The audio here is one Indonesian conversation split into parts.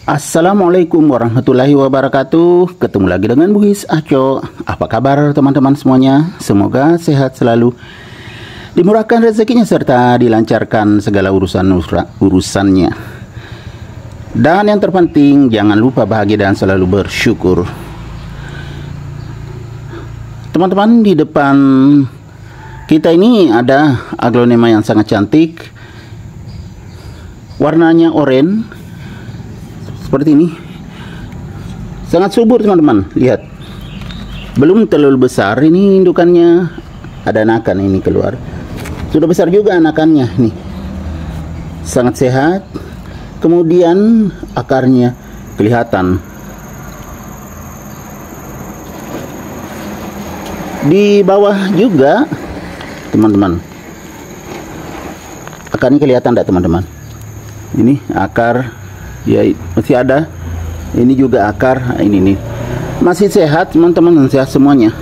Assalamualaikum warahmatullahi wabarakatuh. Ketemu lagi dengan Bugis Aco. Apa kabar teman-teman semuanya? Semoga sehat selalu, dimurahkan rezekinya serta dilancarkan segala urusannya. Dan yang terpenting, jangan lupa bahagia dan selalu bersyukur. Teman-teman, di depan kita ini ada aglonema yang sangat cantik. Warnanya oranye seperti ini, sangat subur teman-teman. Lihat, belum terlalu besar ini indukannya, ada anakan ini keluar, sudah besar juga anakannya nih, sangat sehat. Kemudian akarnya kelihatan, di bawah juga teman-teman, akarnya kelihatan enggak teman-teman? Ini akar ya, masih ada. Ini juga akar, ini nih masih sehat teman-teman, sehat semuanya.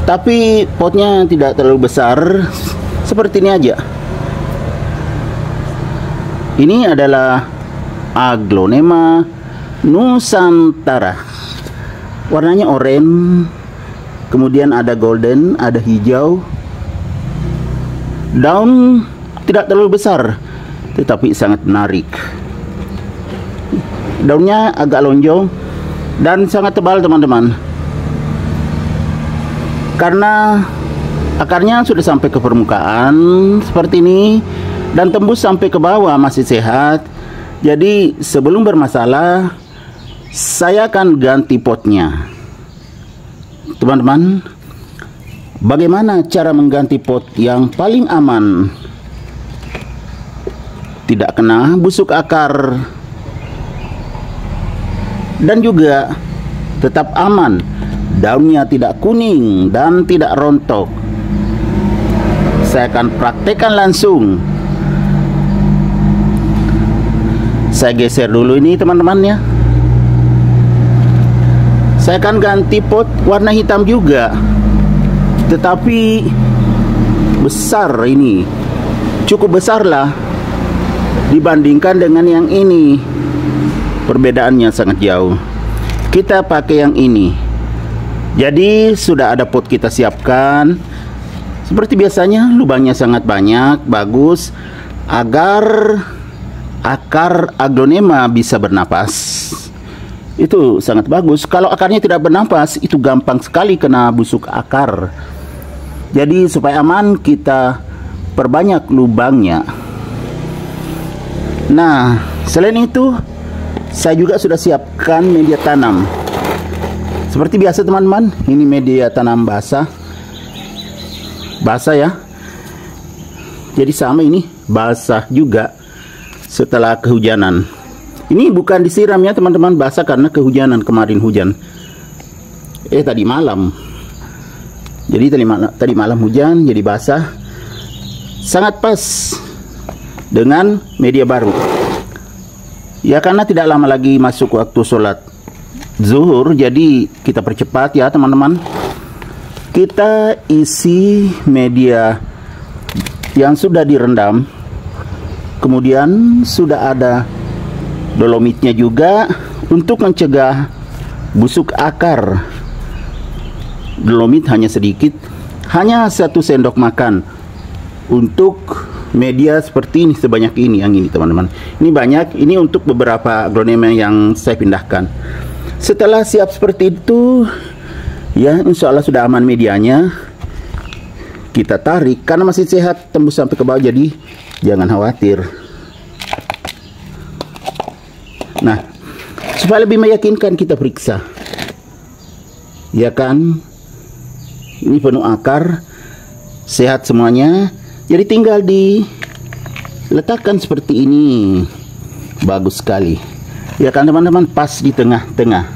Tapi potnya tidak terlalu besar, seperti ini aja. Ini adalah aglonema nusantara, warnanya oranye, kemudian ada golden, ada hijau. Daun tidak terlalu besar, tetapi sangat menarik. Daunnya agak lonjong dan sangat tebal teman-teman, karena akarnya sudah sampai ke permukaan seperti ini dan tembus sampai ke bawah, masih sehat. Jadi sebelum bermasalah, saya akan ganti potnya. Teman-teman, bagaimana cara mengganti pot yang paling aman, tidak kena busuk akar, dan juga tetap aman, daunnya tidak kuning dan tidak rontok? Saya akan praktekkan langsung. Saya geser dulu ini teman-teman ya. Saya akan ganti pot warna hitam juga, tetapi besar ini, cukup besar lah dibandingkan dengan yang ini. Perbedaannya sangat jauh. Kita pakai yang ini. Jadi sudah ada pot kita siapkan. Seperti biasanya, lubangnya sangat banyak, bagus, agar akar aglonema bisa bernapas. Itu sangat bagus. Kalau akarnya tidak bernapas, itu gampang sekali kena busuk akar. Jadi supaya aman, kita perbanyak lubangnya. Nah, selain itu, saya juga sudah siapkan media tanam. Seperti biasa teman-teman, ini media tanam basah. Basah ya. Jadi sama ini, basah juga setelah kehujanan. Ini bukan disiram ya teman-teman, basah karena kehujanan, kemarin hujan. Tadi malam. Jadi tadi malam hujan, jadi basah. Sangat pas dengan media baru. Ya, karena tidak lama lagi masuk waktu sholat zuhur, jadi kita percepat ya teman-teman. Kita isi media yang sudah direndam, kemudian sudah ada dolomitnya juga untuk mencegah busuk akar. Dolomit hanya sedikit, hanya 1 sendok makan untuk media seperti ini, sebanyak ini, yang ini teman-teman. Ini banyak, ini untuk beberapa aglonema yang saya pindahkan. Setelah siap seperti itu ya, insya Allah sudah aman medianya. Kita tarik, karena masih sehat, tembus sampai ke bawah, jadi jangan khawatir. Nah, supaya lebih meyakinkan, kita periksa ya kan, ini penuh akar, sehat semuanya. Jadi tinggal diletakkan seperti ini, bagus sekali ya kan teman-teman, pas di tengah-tengah.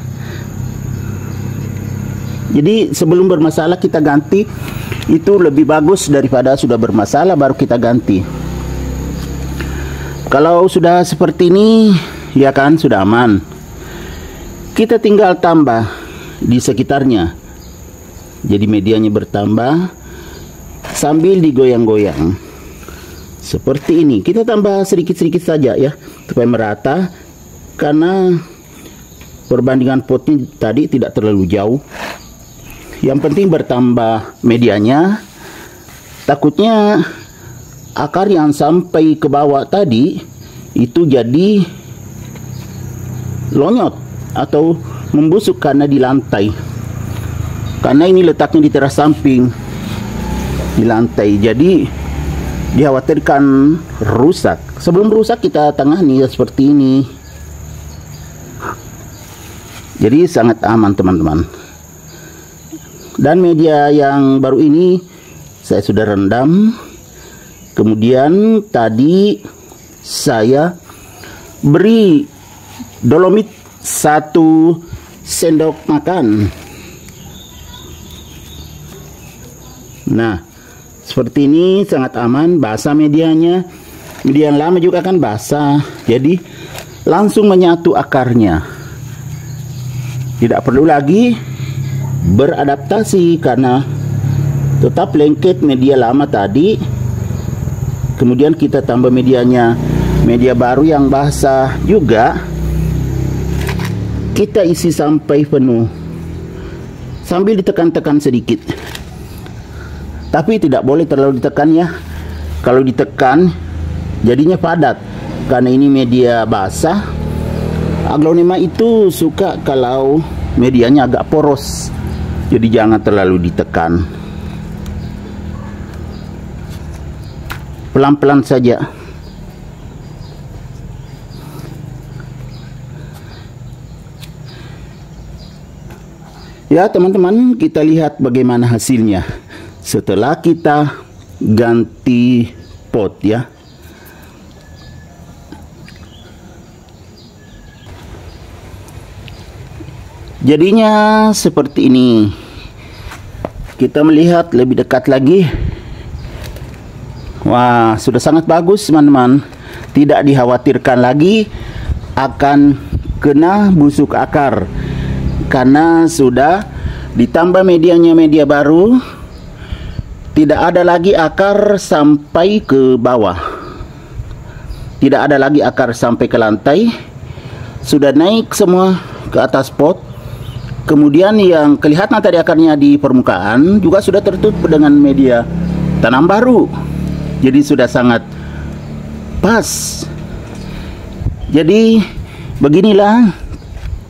Jadi sebelum bermasalah kita ganti, itu lebih bagus daripada sudah bermasalah baru kita ganti. Kalau sudah seperti ini ya kan, sudah aman. Kita tinggal tambah di sekitarnya, jadi medianya bertambah sambil digoyang-goyang. Seperti ini. Kita tambah sedikit-sedikit saja ya, supaya merata, karena perbandingan potnya tadi tidak terlalu jauh. Yang penting bertambah medianya. Takutnya akar yang sampai ke bawah tadi itu jadi lonyot atau membusuk karena di lantai. Karena ini letaknya di teras samping di lantai, jadi dikhawatirkan rusak. Sebelum rusak kita tangani seperti ini. Jadi sangat aman teman-teman. Dan media yang baru ini saya sudah rendam. Kemudian tadi saya beri dolomit 1 sendok makan. Nah, seperti ini sangat aman, basah medianya. Media yang lama juga kan basah, jadi langsung menyatu akarnya. Tidak perlu lagi beradaptasi karena tetap lengket media lama tadi. Kemudian kita tambah medianya, media baru yang basah juga. Kita isi sampai penuh sambil ditekan-tekan sedikit. Tapi tidak boleh terlalu ditekan ya. Kalau ditekan jadinya padat karena ini media basah. Aglonema itu suka kalau medianya agak poros. Jadi jangan terlalu ditekan. Pelan-pelan saja. Ya teman-teman, kita lihat bagaimana hasilnya setelah kita ganti pot ya. Jadinya seperti ini. Kita melihat lebih dekat lagi. Wah, sudah sangat bagus teman-teman. Tidak dikhawatirkan lagi akan kena busuk akar, karena sudah ditambah medianya, media baru. Tidak ada lagi akar sampai ke bawah. Tidak ada lagi akar sampai ke lantai. Sudah naik semua ke atas pot. Kemudian yang kelihatan tadi akarnya di permukaan juga sudah tertutup dengan media tanam baru. Jadi sudah sangat pas. Jadi beginilah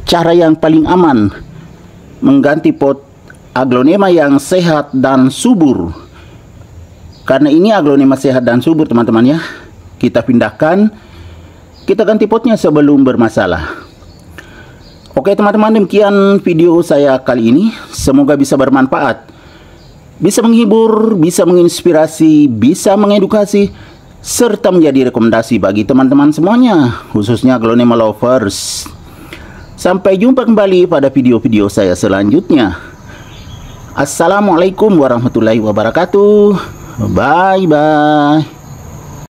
cara yang paling aman mengganti pot aglonema yang sehat dan subur. Karena ini aglonema sehat dan subur teman-teman ya. Kita pindahkan, kita ganti potnya sebelum bermasalah. Oke teman-teman, demikian video saya kali ini. Semoga bisa bermanfaat, bisa menghibur, bisa menginspirasi, bisa mengedukasi, serta menjadi rekomendasi bagi teman-teman semuanya, khususnya aglonema lovers. Sampai jumpa kembali pada video-video saya selanjutnya. Assalamualaikum warahmatullahi wabarakatuh. Bye-bye.